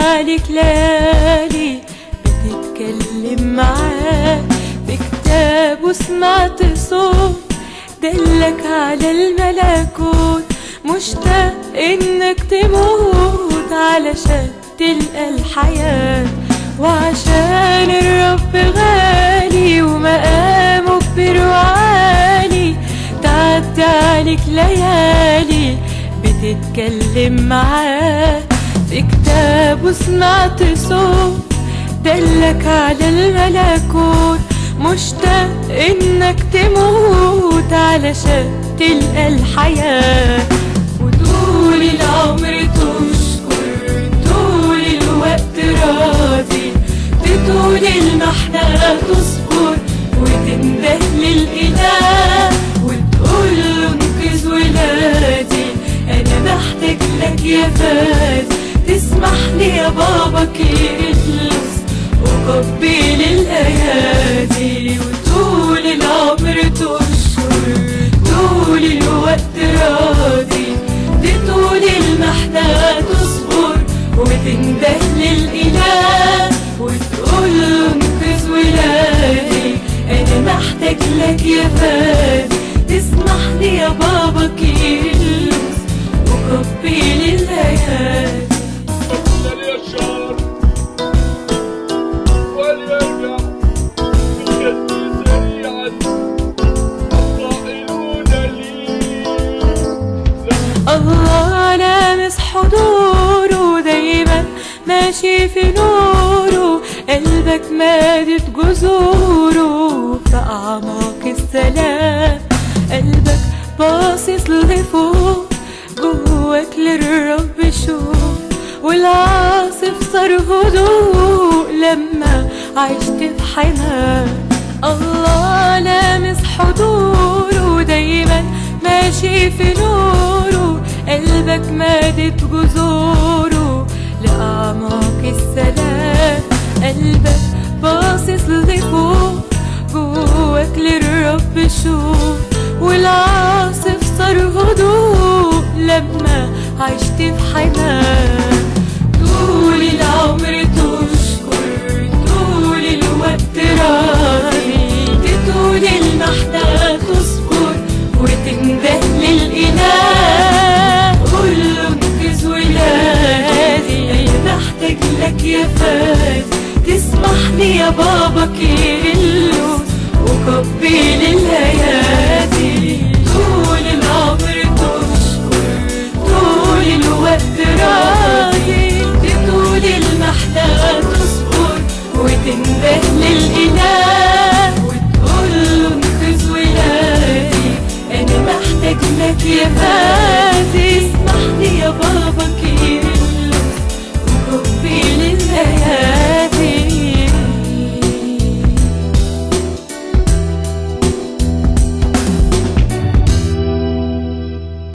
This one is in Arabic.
عليك ليالي بتتكلم معاه في كتاب وسمعت صوت دلك على الملكوت، مشتاق انك تموت علشان تلقى الحياة، وعشان الرب غالي ومقامه كبير وعالي تعدي عليك ليالي بتتكلم معاه في كتاب وسمعت صوت دلك على الملكوت، مشتاق انك تموت علشان تلقى الحياة، وطول العمر تشكر طول الوقت راضي، بطول المحنة تصبر وتنده للإله وتقول له انقذ ولادي أنا محتاج لك يا فادي، تسمح لي يا بابا كيرلس وقبل الأيادي، وطول العمر تشكر طول الوقت راضي، بطول المحنة تصبر وتنده للإله وتقول له انقذ ولادي أنا محتاج لك يا فادي، تسمح لي يا بابا كيرلس وقبل الأيادي. الله لامس حضوره دايما ماشي في نوره، قلبك مادت جذوره في أعماق السلام، قلبك باصص لفوق جواك للرب شوق، والعاصف صار هدوء لما عشت في حماه. الله لامس حضوره دايما ماشي في نوره، قلبك مادت جذوره لأعماق السلام، قلبك باصص لفوق جواك للرب شوق، والعاصف صار هدوء لما عشت في حماه. طول العمر تشكر طول الوقت راضي، بطول المحنة تصبر وتنده للإله قول له انقذ ولادي أنا محتاج لك يا فادي، تسمح لي يا بابا كيرلس وقبل الأيادي. طول العمر تشكر طول الوقت راضي، بطول المحنة تصبر وتنده للإله وتقول له انقذ ولادي أنا محتاج لك يا فادي،